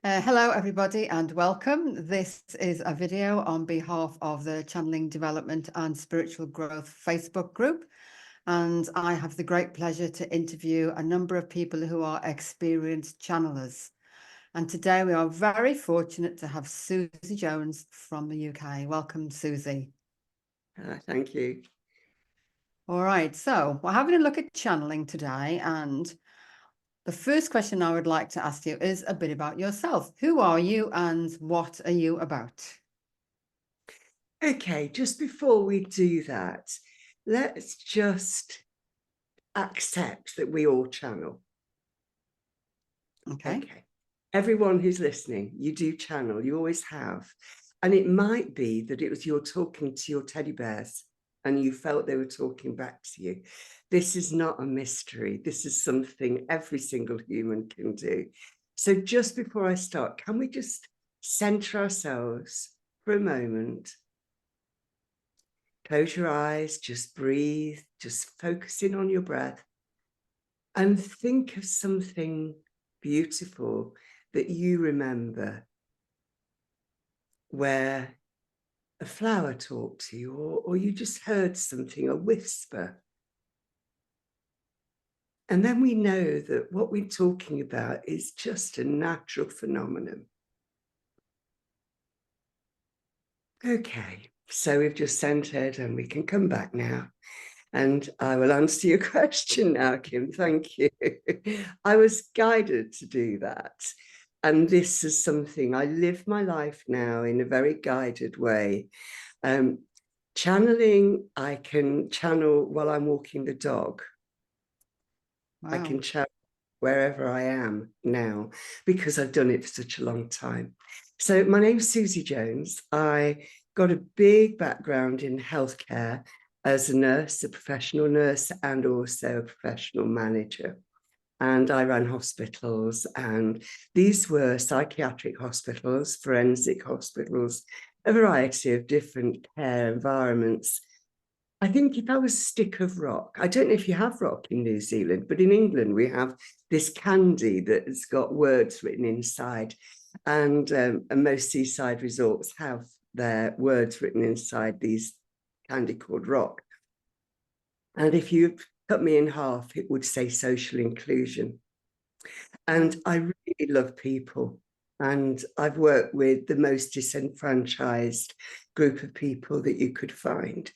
Hello, everybody, and welcome. This is a video on behalf of the Channeling Development and Spiritual Growth Facebook group. And I have the great pleasure to interview a number of people who are experienced channelers. And today we are very fortunate to have Susi Jones from the UK. Welcome, Susi. Thank you. All right, so we're having a look at channeling today, and the first question I would like to ask you is a bit about yourself. Who are you and what are you about? Okay, just before we do that, let's just accept that we all channel. Okay. Everyone who's listening, you do channel, you always have. And it might be that it was you're talking to your teddy bears and you felt they were talking back to you. This is not a mystery. This is something every single human can do. So just before I start, can we just center ourselves for a moment? Close your eyes, just breathe, just focusing on your breath and think of something beautiful that you remember where a flower talked to you, or you just heard something, a whisper. And then we know that what we're talking about is just a natural phenomenon. Okay, so we've just centered and we can come back now. And I will answer your question now, Kim. Thank you. I was guided to do that. And this is something I live my life now in a very guided way. Channeling, I can channel while I'm walking the dog. Wow. I can channel wherever I am now because I've done it for such a long time. So my name's Susi Jones. I got a big background in healthcare as a nurse, a professional nurse, and also a professional manager. And I ran hospitals, and these were psychiatric hospitals, forensic hospitals, a variety of different care environments. I think if I was a stick of rock, I don't know if you have rock in New Zealand, but in England we have this candy that has got words written inside. And most seaside resorts have their words written inside these candy called rock. And if you cut me in half, it would say social inclusion. And I really love people. And I've worked with the most disenfranchised group of people that you could find.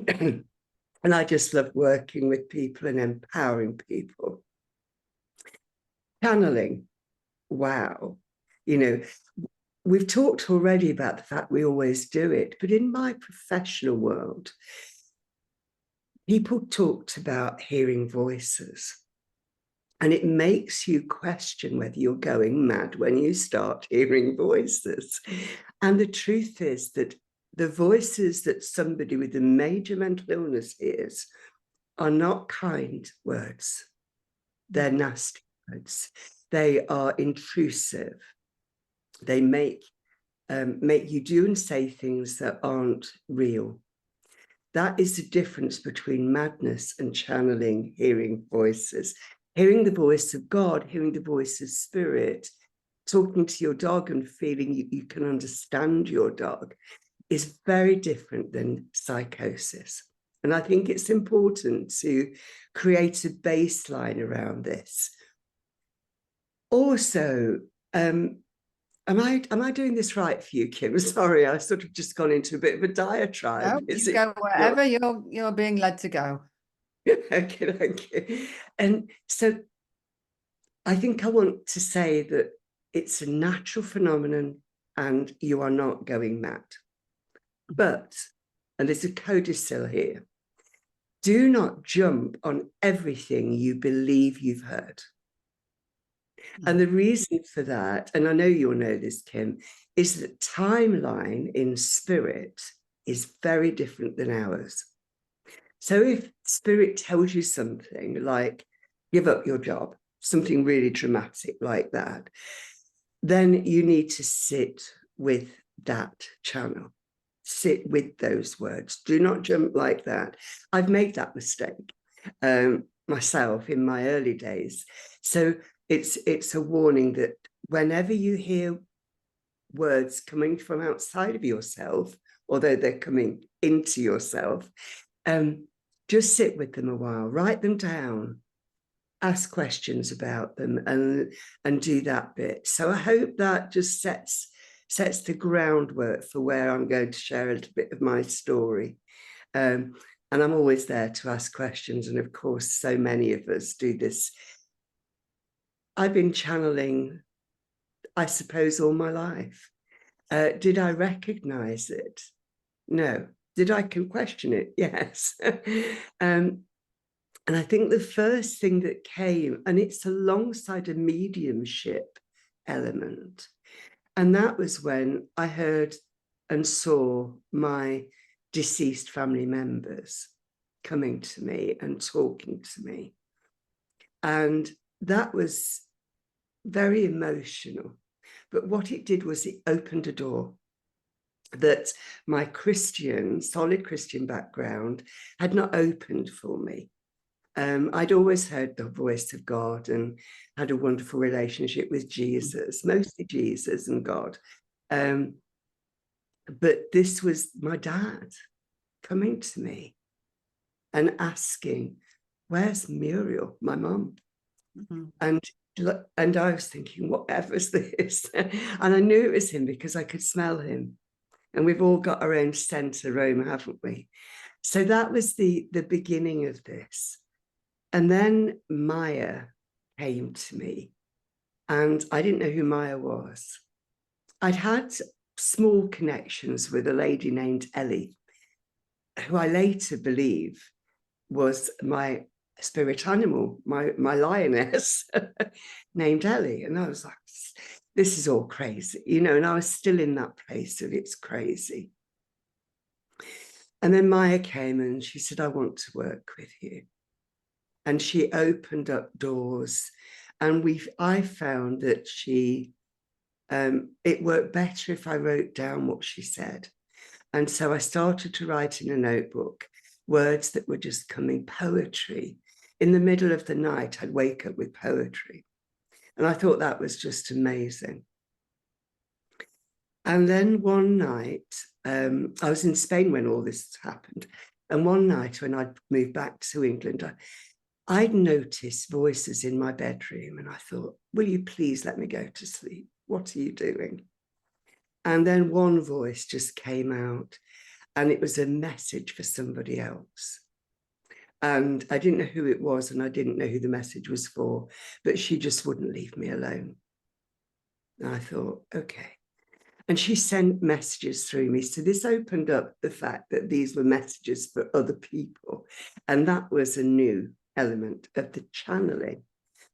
And I just love working with people and empowering people. Channeling, wow. You know, we've talked already about the fact we always do it, but in my professional world, people talked about hearing voices. And it makes you question whether you're going mad when you start hearing voices. And the truth is that the voices that somebody with a major mental illness hears are not kind words. They're nasty words. They are intrusive. They make you do and say things that aren't real. That is the difference between madness and channeling, hearing voices. Hearing the voice of God, hearing the voice of spirit, talking to your dog and feeling you can understand your dog is very different than psychosis. And I think it's important to create a baseline around this. Also, am I doing this right for you, Kim? Sorry, I've sort of just gone into a bit of a diatribe. No, you go wherever you're being led to go. Okay, thank you. And so I think I want to say that it's a natural phenomenon and you are not going mad. But, and there's a codicil here, do not jump on everything you believe you've heard. And the reason for that, and I know you'll know this, Kim, is that timeline in spirit is very different than ours. So if spirit tells you something like, give up your job, something really dramatic like that, then you need to sit with that channel. Sit with those words. Do not jump like that. I've made that mistake myself in my early days. So it's a warning that whenever you hear words coming from outside of yourself, although they're coming into yourself, just sit with them a while, write them down, ask questions about them, and do that bit. So I hope that just sets the groundwork for where I'm going to share a little bit of my story. And I'm always there to ask questions. And of course, so many of us do this. I've been channeling, I suppose, all my life. Did I recognize it? No. Did I question it? Yes. And I think the first thing that came, and it's alongside a mediumship element, and that was when I heard and saw my deceased family members coming to me and talking to me. And that was very emotional. But what it did was it opened a door that my solid Christian background had not opened for me. I'd always heard the voice of God and had a wonderful relationship with Jesus, mostly Jesus and God. But this was my dad coming to me and asking, where's Muriel, my mum? Mm-hmm. And I was thinking, whatever's this? And I knew it was him because I could smell him. And we've all got our own scent aroma, haven't we? So that was the beginning of this. And then Maya came to me, and I didn't know who Maya was. I'd had small connections with a lady named Ellie, who I later believe was my spirit animal, my lioness named Ellie. And I was like, this is all crazy, and I was still in that place of it's crazy. And then Maya came and she said, I want to work with you. And she opened up doors, and I found that it worked better if I wrote down what she said. And so I started to write in a notebook words that were just coming, poetry. In the middle of the night, I'd wake up with poetry. And I thought that was just amazing. And then one night, I was in Spain when all this happened. And one night when I'd moved back to England, I'd noticed voices in my bedroom, and I thought, will you please let me go to sleep? What are you doing? And then one voice just came out, and it was a message for somebody else. And I didn't know who it was, and I didn't know who the message was for, but she just wouldn't leave me alone. And I thought, okay. And she sent messages through me. So this opened up the fact that these were messages for other people. And that was a new element of the channeling,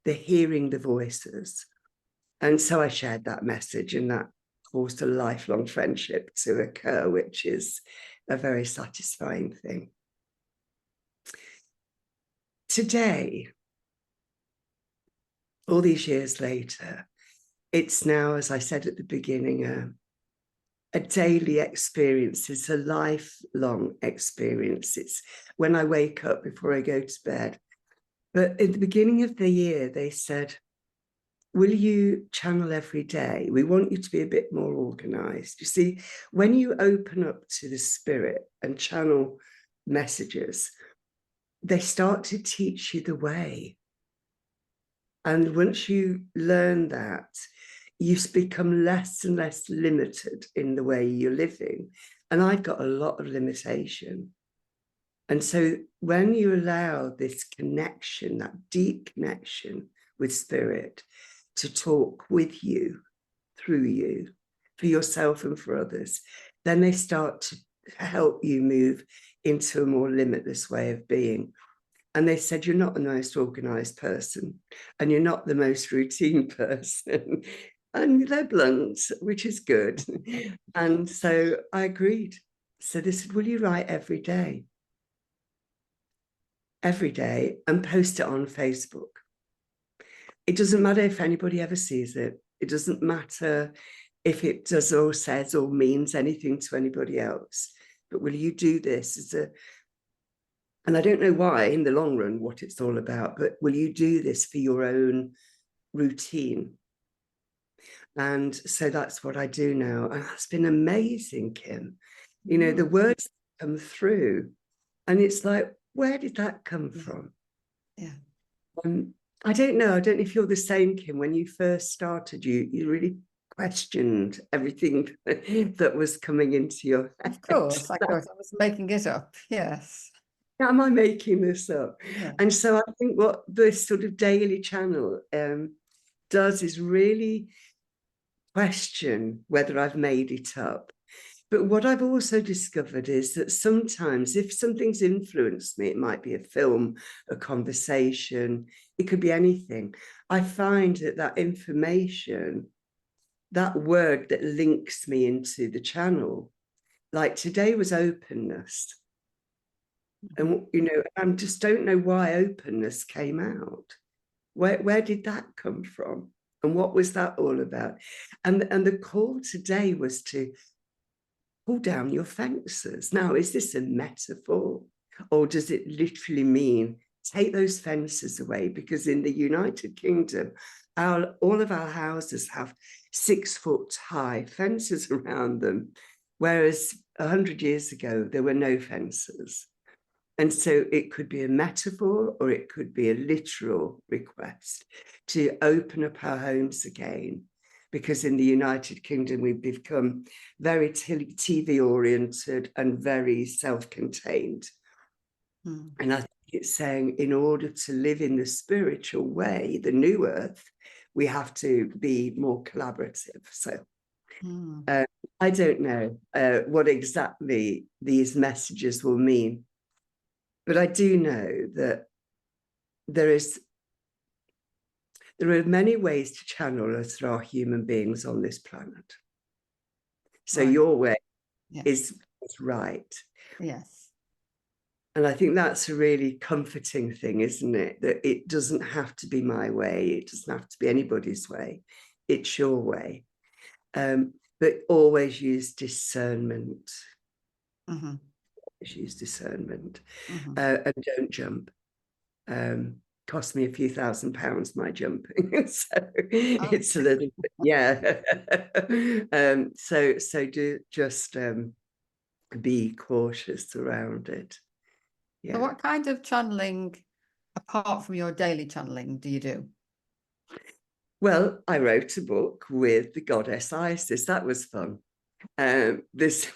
the hearing the voices. And so I shared that message, and that caused a lifelong friendship to occur, which is a very satisfying thing. Today, all these years later, it's now, as I said at the beginning, a daily experience. It's a lifelong experience. It's when I wake up before I go to bed. But at the beginning of the year, they said, will you channel every day? We want you to be a bit more organized. You see, when you open up to the spirit and channel messages, they start to teach you the way. And once you learn that, you become less and less limited in the way you're living. And I've got a lot of limitation. And so when you allow this connection, that deep connection with spirit, to talk with you, through you, for yourself and for others, then they start to help you move into a more limitless way of being. And they said, you're not the most organized person, and you're not the most routine person. And they're blunt, which is good. And so I agreed. So they said, will you write every day? Every day, and post it on Facebook. It doesn't matter if anybody ever sees it. It doesn't matter if it does or says or means anything to anybody else. But will you do this and I don't know why in the long run what it's all about, but will you do this for your own routine? And so that's what I do now. And that's been amazing, Kim. You know, the words come through and it's like, where did that come from? Yeah. I don't know. I don't know if you're the same, Kim. When you first started, you really questioned everything that was coming into your head. Of course, I was making it up. Yes. Am I making this up? Yeah. And so I think what this sort of daily channel does is really question whether I've made it up. But what I've also discovered is that sometimes if something's influenced me, it might be a film, a conversation, it could be anything. I find that that information, that word that links me into the channel, like today was openness. And, you know, I just don't know why openness came out. Where did that come from? And what was that all about? And the call today was to pull down your fences. Now, is this a metaphor or does it literally mean take those fences away? Because in the United Kingdom, all of our houses have 6 foot high fences around them, whereas 100 years ago, there were no fences. And so it could be a metaphor or it could be a literal request to open up our homes again. Because in the United Kingdom, we've become very TV oriented and very self-contained. And I think it's saying in order to live in the spiritual way, the new earth, we have to be more collaborative. So I don't know what exactly these messages will mean. But I do know that there are many ways to channel us there are human beings on this planet. So your way is right. Yes. And I think that's a really comforting thing, isn't it? That it doesn't have to be my way. It doesn't have to be anybody's way. It's your way. But always use discernment. Use discernment. And don't jump. Cost me a few £1,000s my jumping, so it's a little bit, yeah. So do just be cautious around it. Yeah. So what kind of channeling, apart from your daily channeling, do you do? Well, I wrote a book with the goddess Isis. That was fun. This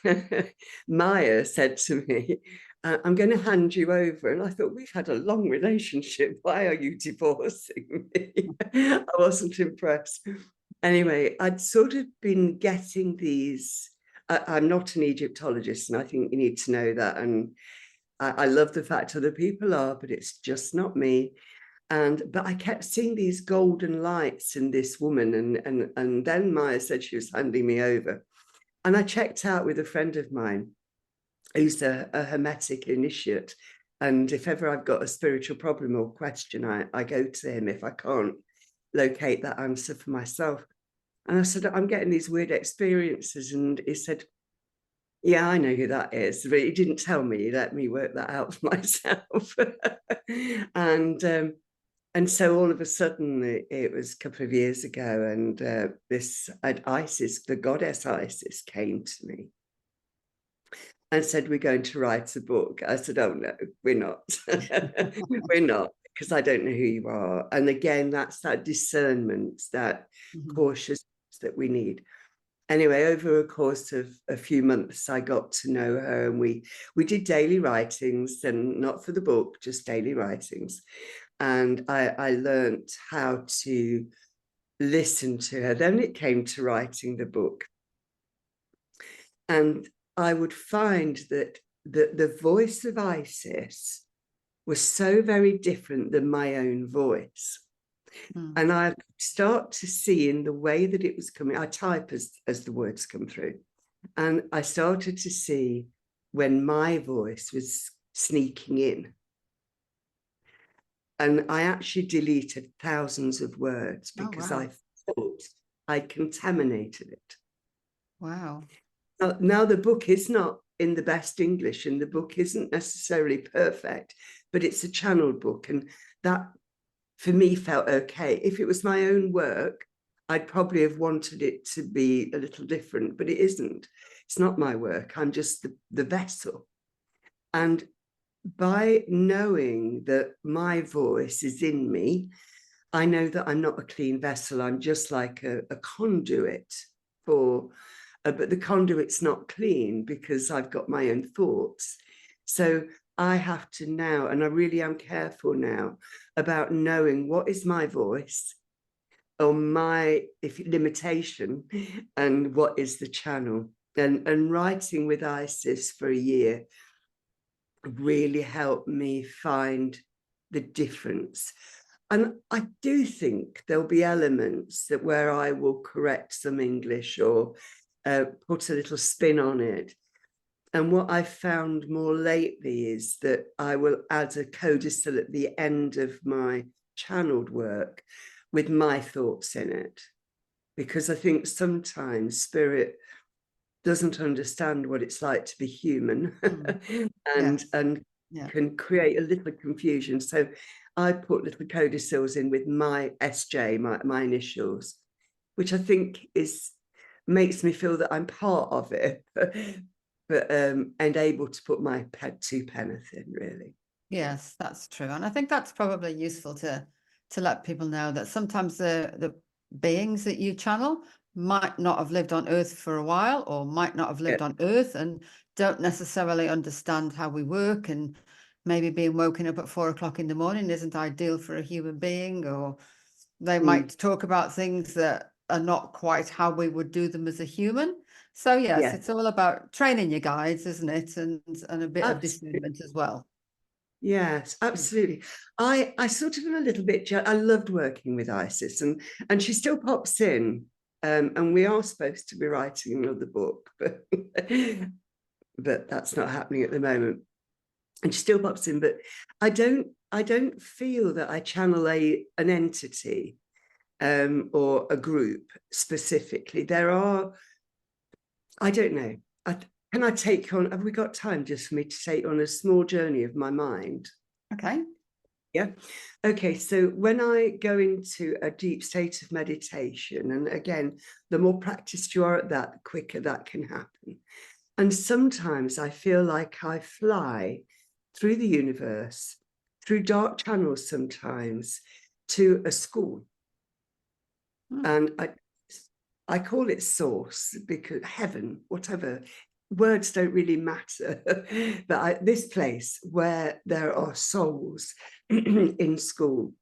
Maya said to me, I'm going to hand you over. And I thought, we've had a long relationship. Why are you divorcing me? I wasn't impressed. Anyway, I'd sort of been getting these. I'm not an Egyptologist, and I think you need to know that. And I love the fact other people are, but it's just not me. But I kept seeing these golden lights in this woman. And then Maya said she was handing me over. And I checked out with a friend of mine who's a Hermetic initiate. And if ever I've got a spiritual problem or question, I go to him if I can't locate that answer for myself. And I said, I'm getting these weird experiences. And he said, yeah, I know who that is. But he didn't tell me. He let me work that out for myself. And so all of a sudden, it was a couple of years ago, and this Isis, the goddess Isis, came to me and said, we're going to write a book. I said, oh, no, we're not. We're not, because I don't know who you are. And again, that's that discernment, that cautiousness that we need. Anyway, over a course of a few months, I got to know her, and we did daily writings, and not for the book, just daily writings. And I learned how to listen to her. Then it came to writing the book. And I would find that the voice of Isis was so very different than my own voice. And I start to see in the way that it was coming, I type as the words come through. And I started to see when my voice was sneaking in. And I actually deleted thousands of words because I thought I contaminated it. Wow. Now the book is not in the best English, and the book isn't necessarily perfect, but it's a channeled book. And that, for me, felt okay. If it was my own work, I'd probably have wanted it to be a little different, but it isn't. It's not my work. I'm just the vessel. And by knowing that my voice is in me, I know that I'm not a clean vessel. I'm just like a conduit for, but the conduit's not clean because I've got my own thoughts. So I have to now, and I really am careful now about knowing what is my voice or my limitation and what is the channel. And writing with Isis for a year really helped me find the difference. And I do think there'll be elements that where I will correct some English or put a little spin on it. And what I've found more lately is that I will add a codicil at the end of my channeled work with my thoughts in it. Because I think sometimes spirit doesn't understand what it's like to be human and can create a little confusion. So I put little codicils in with my SJ, my initials, which I think makes me feel that I'm part of it, but and able to put my two penneth in, really. Yes, that's true. And I think that's probably useful to let people know that sometimes the beings that you channel might not have lived on Earth for a while, or might not have lived on Earth, and don't necessarily understand how we work, and maybe being woken up at 4 o'clock in the morning isn't ideal for a human being, or they might talk about things that are not quite how we would do them as a human. So yes, it's all about training your guides, isn't it? And a bit of discernment as well. Yes, absolutely. I sort of am a little bit, I loved working with Isis, and she still pops in, and we are supposed to be writing another book, but but that's not happening at the moment. And she still pops in, but I don't feel that I channel an entity or a group specifically. There are, I don't know. Can I take on, have we got time just for me to take on a small journey of my mind? Okay. Yeah. Okay. So when I go into a deep state of meditation, and again, the more practiced you are at that, the quicker that can happen. And sometimes I feel like I fly through the universe, through dark channels sometimes, to a school. And I call it source, because heaven, whatever, words don't really matter. But this place where there are souls in school.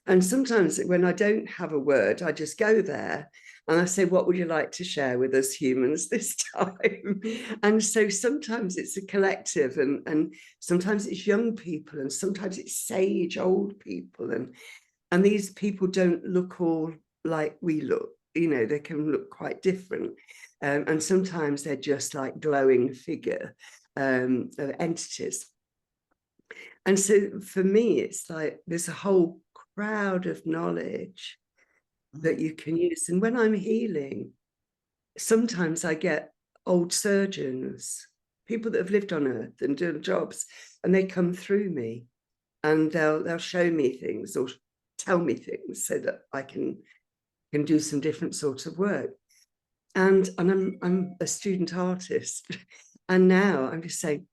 And sometimes when I don't have a word, I just go there and I say, what would you like to share with us humans this time? And so sometimes it's a collective, and sometimes it's young people, and sometimes it's sage old people. And these people don't look all like we look, they can look quite different. And sometimes they're just like glowing figure entities. And so for me, it's like there's a whole crowd of knowledge that you can use. And when I'm healing, sometimes I get old surgeons, people that have lived on earth and doing jobs, and they come through me and they'll show me things or tell me things so that I can do some different sorts of work. And I'm a student artist, and now I'm just saying,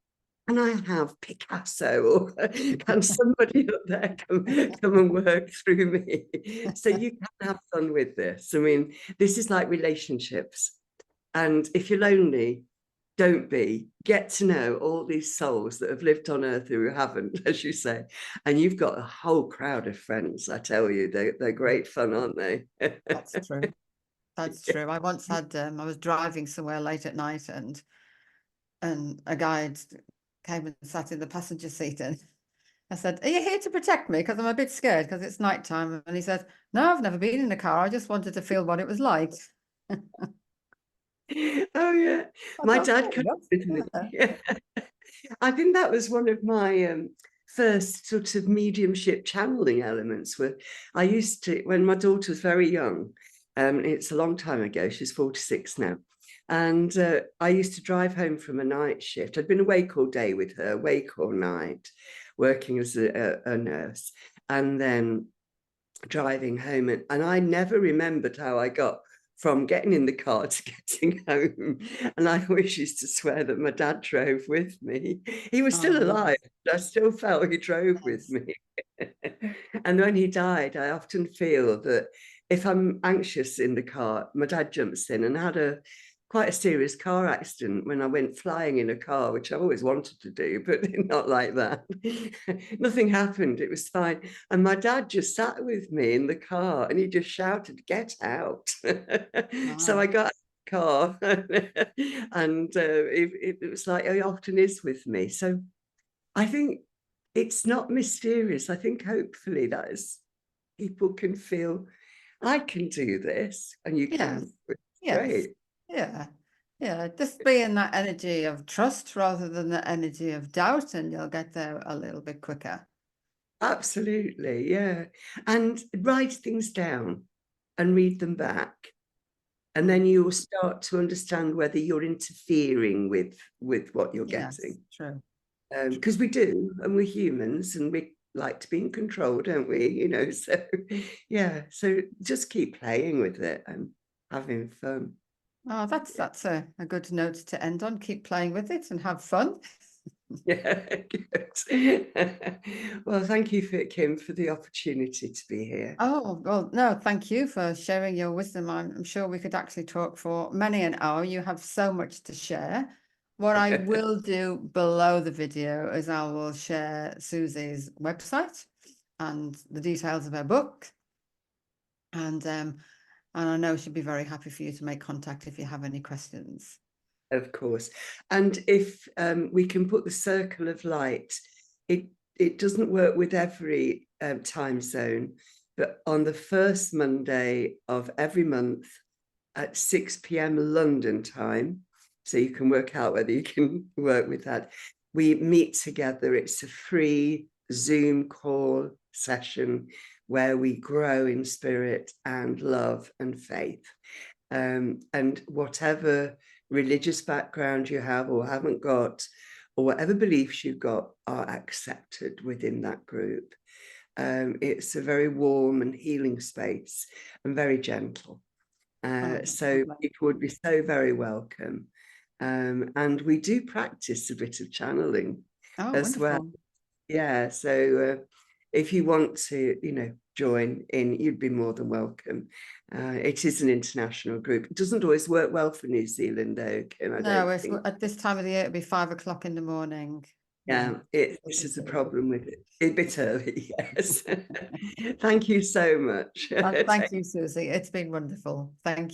can I have Picasso, or can somebody up there come and work through me? So you can have fun with this. I mean, this is like relationships. And if you're lonely, don't be. Get to know all these souls that have lived on earth who haven't, as you say. And you've got a whole crowd of friends, I tell you. They're great fun, aren't they? That's true. That's true. I once had, I was driving somewhere late at night, and a guide came and sat in the passenger seat, and I said, are you here to protect me? Because I'm a bit scared because it's nighttime. And he said, no, I've never been in a car. I just wanted to feel what it was like. Oh, yeah. My dad could with me. Yeah. I think that was one of my first sort of mediumship channeling elements, where I used to, when my daughter was very young, it's a long time ago, she's 46 now, and I used to drive home from a night shift. I'd been awake all day with her, awake all night, working as a nurse. And then driving home, and I never remembered how I got from getting in the car to getting home. And I always used to swear that my dad drove with me. He was still Oh, alive, but I still felt he drove with yes. me. And when he died, I often feel that if I'm anxious in the car, my dad jumps in, and I had quite a serious car accident when I went flying in a car, which I always wanted to do, but not like that. Nothing happened. It was fine. And my dad just sat with me in the car and he just shouted, "Get out." So Wow. I got out of the car and it was like he often is with me. So I think it's not mysterious. I think hopefully that is, people can feel, I can do this and you Yes. can. It's Yes. great. Yeah. Yeah. Just be in that energy of trust rather than the energy of doubt, and you'll get there a little bit quicker. Absolutely, yeah. And write things down and read them back. And then Mm. you'll start to understand whether you're interfering with what you're Yes. getting. True. Because we do, and we're humans, and we like to be in control, don't we? So yeah, so just keep playing with it and having fun. Oh, that's a good note to end on. Keep playing with it and have fun. Yeah, good. Well, thank you, Kim, for the opportunity to be here. Oh, well, no, thank you for sharing your wisdom. I'm sure we could actually talk for many an hour. You have so much to share. What I will do below the video is I will share Susie's website and the details of her book. And I know she'd be very happy for you to make contact if you have any questions. Of course. And if we can put the circle of light, it doesn't work with every time zone, but on the first Monday of every month at 6 p.m. London time, so you can work out whether you can work with that, we meet together. It's a free Zoom call session where we grow in spirit and love and faith. And whatever religious background you have or haven't got, or whatever beliefs you've got, are accepted within that group. It's a very warm and healing space and very gentle. Oh, that's So lovely. people would be so very welcome. And we do practice a bit of channeling Oh, as well. wonderful. Yeah, so if you want to, join in, you'd be more than welcome. It is an international group. It doesn't always work well for New Zealand, though, Kim, I No, don't it's think. at this time of the year, it'd be 5 o'clock in the morning. Yeah. Yeah, this is the problem with it. A bit early, yes. Thank you so much. Thank you, Susie. It's been wonderful. Thank you.